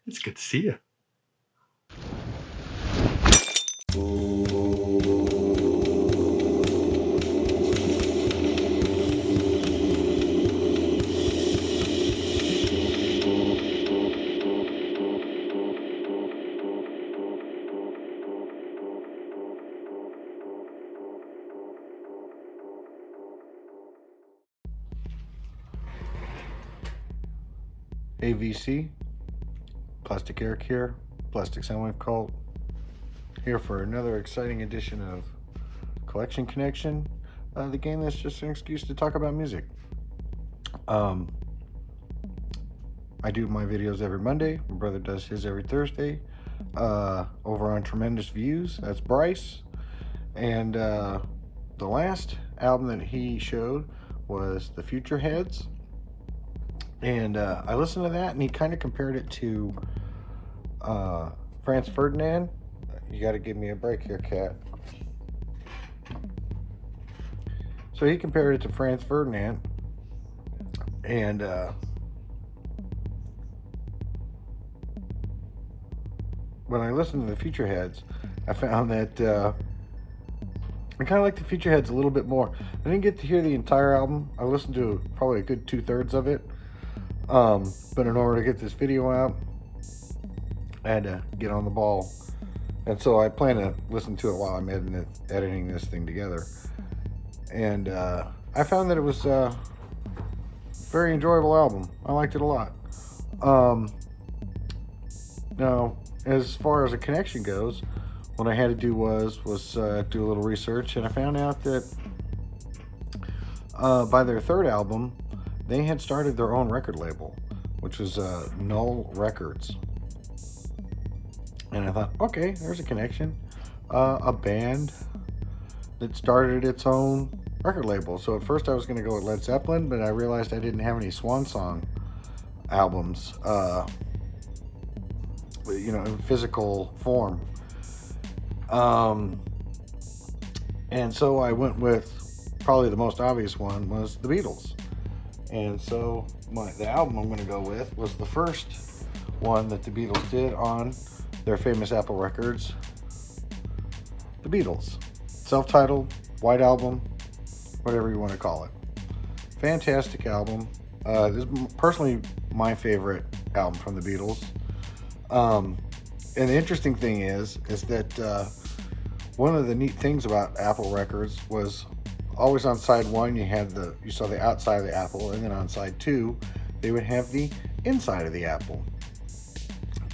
It's good to see you. AVC, Plastic Eric here, Plastic Soundwave Cult, here for another exciting edition of Collection Connection, the game that's just an excuse to talk about music. I do my videos every Monday. My brother does his every Thursday. Over on Tremendous Views, that's Bryce. And the last album that he showed was The Future Heads. And I listened to that, and he kind of compared it to Franz Ferdinand. You got to give me a break here, Cat. So he compared it to Franz Ferdinand, and when I listened to the Future Heads, I found that I kind of like the Future Heads a little bit more. I didn't get to hear the entire album. I listened to probably a good 2/3 of it. But in order to get this video out, I had to get on the ball. And so I plan to listen to it while I'm editing this thing together. And I found that it was a very enjoyable album. I liked it a lot. Now, as far as a connection goes, what I had to do was do a little research, and I found out that by their third album, they had started their own record label, which was Null Records. And I thought, okay, there's a connection. A band that started its own record label. So at first I was going to go with Led Zeppelin, but I realized I didn't have any Swan Song albums, in physical form. And so I went with probably the most obvious one was the Beatles. And so the album I'm going to go with was the first one that the Beatles did on their famous Apple Records, The Beatles. Self-titled, white album, whatever you want to call it. Fantastic album. This is personally my favorite album from the Beatles. And the interesting thing is that one of the neat things about Apple Records was always on side one you saw the outside of the apple, and then on side two they would have the inside of the apple.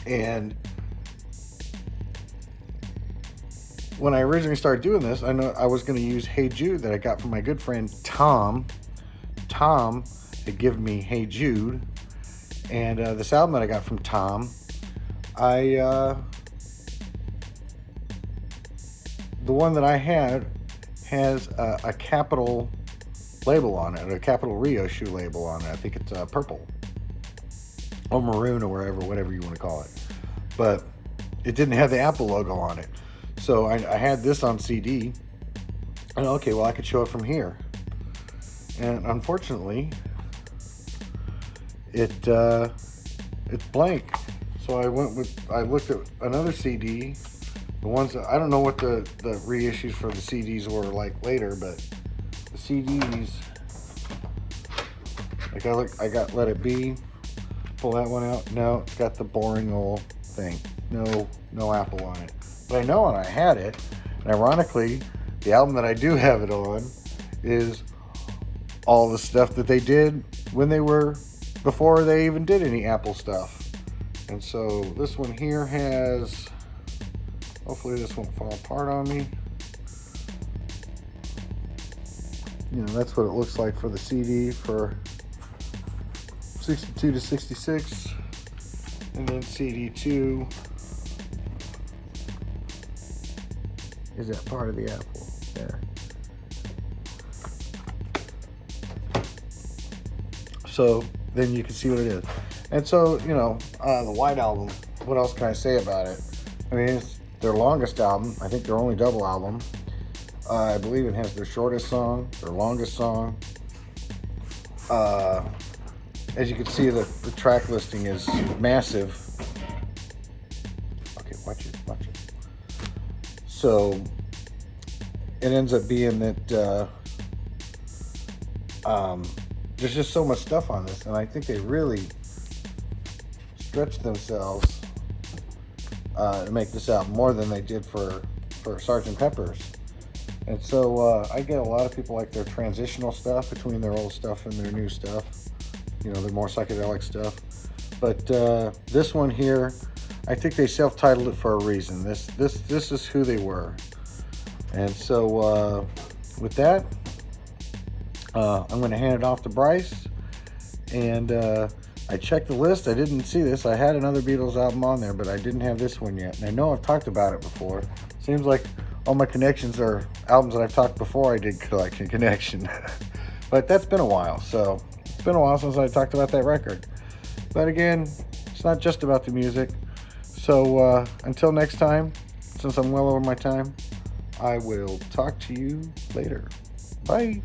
And when I originally started doing this, I know I was going to use Hey Jude that I got from my good friend Tom. Tom had given me Hey Jude, and this album that I got from Tom, the one that I had has a capital label on it, a capital reissue label on it. I think it's purple or maroon or whatever you want to call it. But it didn't have the Apple logo on it. So I had this on CD. And okay, well, I could show it from here. And unfortunately, it's blank. So I looked at another CD. The ones that, I don't know what the reissues for the CDs were like later, but the CDs, I got Let It Be, pull that one out. No, it's got the boring old thing. No Apple on it. But I know when I had it, and ironically, the album that I do have it on is all the stuff that they did before they even did any Apple stuff. And so this one here has, hopefully this won't fall apart on me. That's what it looks like for the CD for 62 to 66. And then CD2 is that part of the Apple there. So then you can see what it is. And so, the White Album, what else can I say about it? I mean, it's their longest album. I think their only double album. I believe it has their shortest song, their longest song. As you can see, the track listing is massive. So it ends up being that there's just so much stuff on this, and I think they really stretched themselves to make this album more than they did for Sgt. Pepper's. And so I get a lot of people like their transitional stuff between their old stuff and their new stuff. You know, their more psychedelic stuff. But this one here, I think they self-titled it for a reason. This is who they were. And so with that, I'm going to hand it off to Bryce. And I checked the list. I didn't see this. I had another Beatles album on there, but I didn't have this one yet. And I know I've talked about it before. Seems like all my connections are albums that I've talked before I did Collection Connection. But that's been a while. So it's been a while since I talked about that record. But again, it's not just about the music. So until next time, since I'm well over my time, I will talk to you later. Bye.